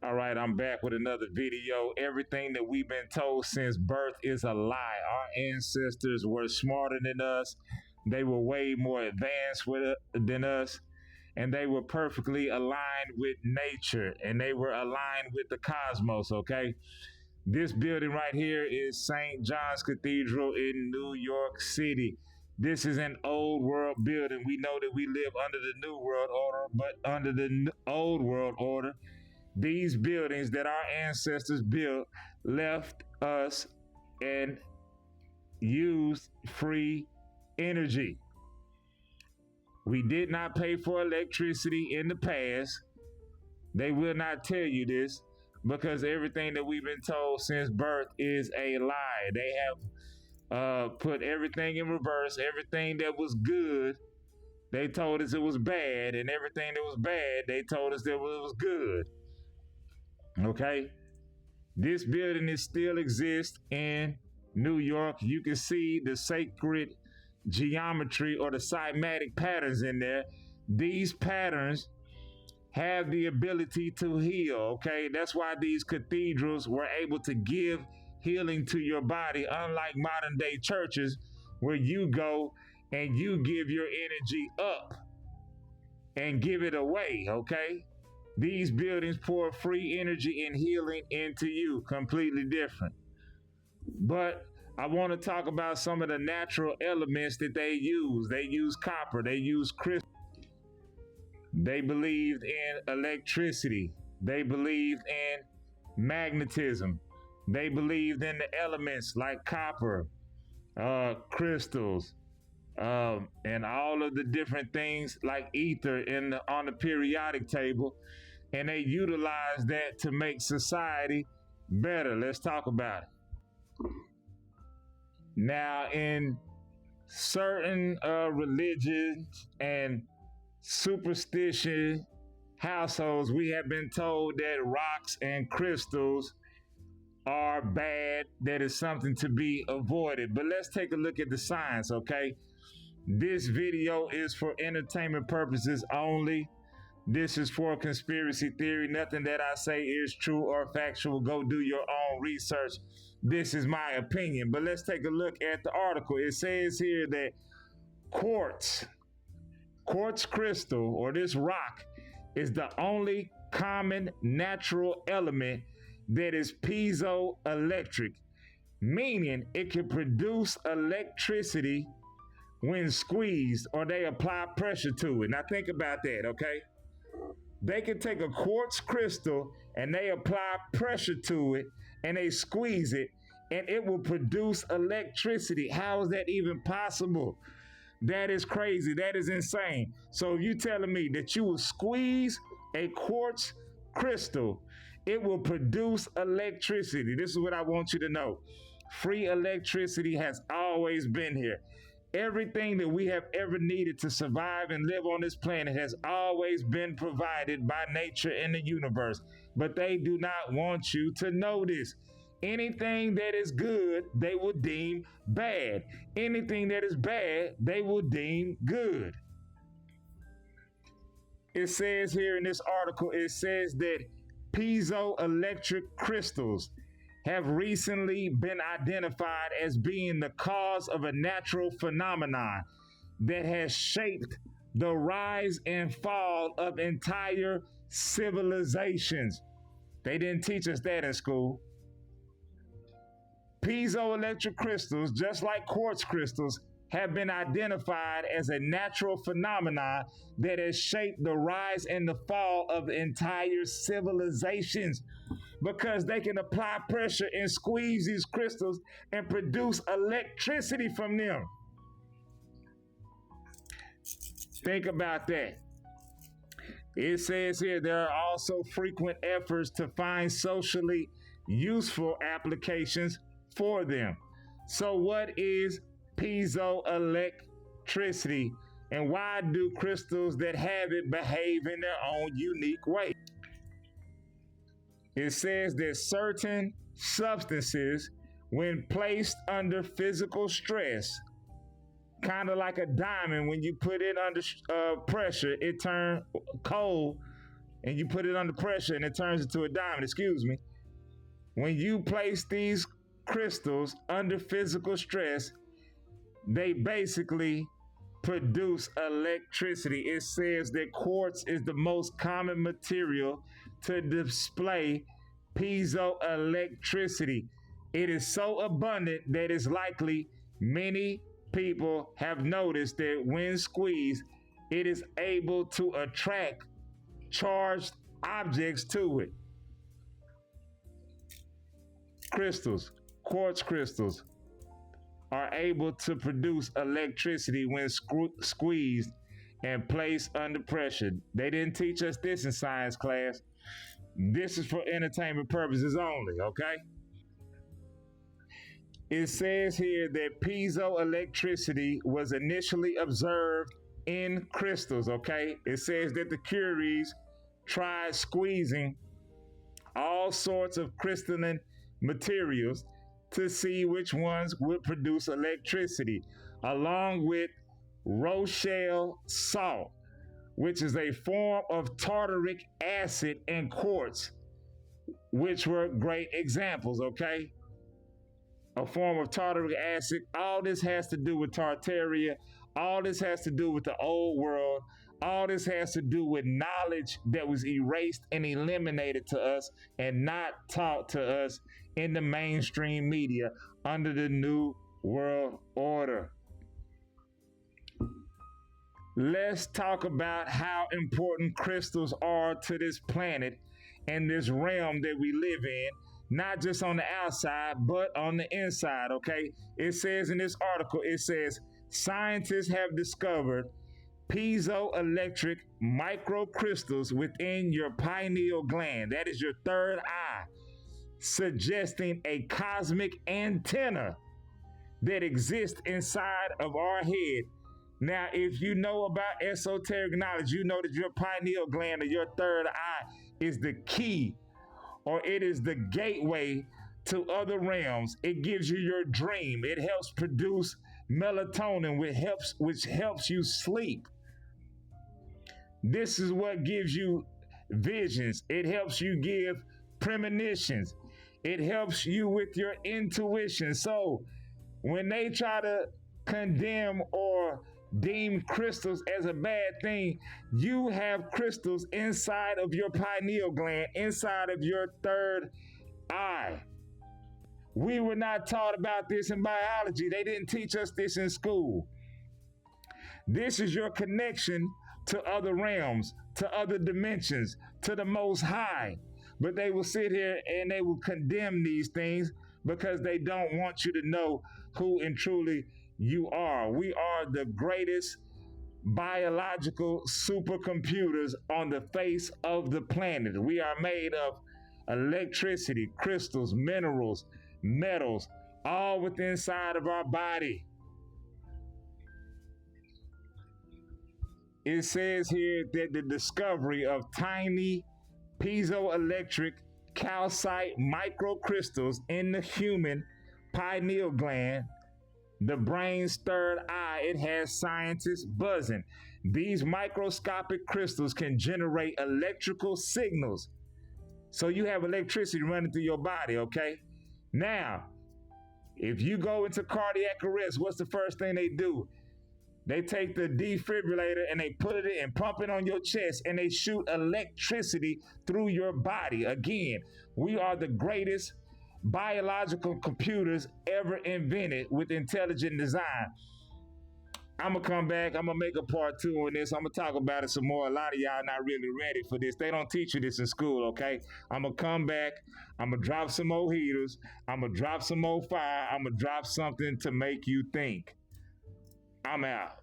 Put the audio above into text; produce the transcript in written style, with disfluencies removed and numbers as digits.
All right, I'm back with another video. Everything that we've been told since birth is a lie. Our ancestors were smarter than us. They were way more advanced than us. And they were perfectly aligned with nature. And they were aligned with the cosmos, okay? This building right here is St. John's Cathedral in New York City. This is an old world building. We know that we live under the New World Order, but under the old world order, these buildings that our ancestors built left us and used free energy. We did not pay for electricity in the past. They will not tell you this because everything that we've been told since birth is a lie. They have put everything in reverse. Everything that was good, they told us it was bad, and everything that was bad, they told us that it was good. Okay, this building still exists in New York. You can see the sacred geometry or the cymatic patterns in there. These patterns have the ability to heal. Okay, that's why these cathedrals were able to give healing to your body, unlike modern day churches where you go and you give your energy up and give it away. Okay, these buildings pour free energy and healing into you, completely different. But I want to talk about some of the natural elements that they use. They use copper, they use crystal. They believed in electricity. They believed in magnetism. They believed in the elements like copper, crystals, and all of the different things like ether on the periodic table. And they utilize that to make society better. Let's talk about it. Now, in certain religions and superstition households, we have been told that rocks and crystals are bad, that is something to be avoided. But let's take a look at the science, okay? This video is for entertainment purposes only. This is for conspiracy theory. Nothing that I say is true or factual. Go do your own research. This is my opinion. But let's take a look at the article. It says here that quartz crystal, or this rock, is the only common natural element that is piezoelectric, meaning it can produce electricity when squeezed or they apply pressure to it. Now think about that, okay? They can take a quartz crystal and they apply pressure to it and they squeeze it and it will produce electricity. How is that even possible? That is crazy. That is insane. So you telling me that you will squeeze a quartz crystal, it will produce electricity. This is what I want you to know. Free electricity has always been here. Everything that we have ever needed to survive and live on this planet has always been provided by nature and the universe. But they do not want you to know this. Anything that is good, they will deem bad. Anything that is bad, they will deem good. It says here in this article, it says that piezoelectric crystals have recently been identified as being the cause of a natural phenomenon that has shaped the rise and fall of entire civilizations. They didn't teach us that in school. Piezoelectric crystals, just like quartz crystals, have been identified as a natural phenomenon that has shaped the rise and the fall of entire civilizations because they can apply pressure and squeeze these crystals and produce electricity from them. Think about that. It says here there are also frequent efforts to find socially useful applications for them. So what is piezoelectricity and why do crystals that have it behave in their own unique way? It says that certain substances, when placed under physical stress, kind of like a diamond, when you put it under pressure, it turns cold and you put it under pressure and it turns into a diamond, excuse me. When you place these crystals under physical stress, they basically produce electricity. It says that quartz is the most common material to display piezoelectricity. It is so abundant that it's likely many people have noticed that when squeezed, it is able to attract charged objects to it. Crystals, quartz crystals, are able to produce electricity when squeezed and placed under pressure. They didn't teach us this in science class. This is for entertainment purposes only, okay? It says here that piezoelectricity was initially observed in crystals, okay? It says that the Curies tried squeezing all sorts of crystalline materials to see which ones would produce electricity, along with Rochelle salt, which is a form of tartaric acid, and quartz, which were great examples, okay? A form of tartaric acid. All this has to do with Tartaria. All this has to do with the old world. All this has to do with knowledge that was erased and eliminated to us and not taught to us in the mainstream media under the New World Order. Let's talk about how important crystals are to this planet and this realm that we live in, not just on the outside, but on the inside, okay? It says in this article, it says, scientists have discovered piezoelectric microcrystals within your pineal gland. That is your third eye, suggesting a cosmic antenna that exists inside of our head. Now, if you know about esoteric knowledge, you know that your pineal gland or your third eye is the key, or it is the gateway to other realms. It gives you your dream. It helps produce melatonin, which helps you sleep. This is what gives you visions. It helps you give premonitions. It helps you with your intuition. So when they try to condemn or deem crystals as a bad thing, you have crystals inside of your pineal gland, inside of your third eye. We were not taught about this in biology. They didn't teach us this in school. This is your connection to other realms, to other dimensions, to the Most High. But they will sit here and they will condemn these things because they don't want you to know who and truly you are. We are the greatest biological supercomputers on the face of the planet. We are made of electricity, crystals, minerals, metals, all within inside of our body. It says here that the discovery of tiny piezoelectric calcite microcrystals in the human pineal gland, the brain's third eye, it has scientists buzzing. These microscopic crystals can generate electrical signals. So you have electricity running through your body, okay? Now, if you go into cardiac arrest, what's the first thing they do? They take the defibrillator and they put it in and pump it on your chest and they shoot electricity through your body. Again, we are the greatest biological computers ever invented with intelligent design. I'm going to come back. I'm going to make a part 2 on this. I'm going to talk about it some more. A lot of y'all not really ready for this. They don't teach you this in school, okay? I'm going to come back. I'm going to drop some more heaters. I'm going to drop some more fire. I'm going to drop something to make you think. I'm out.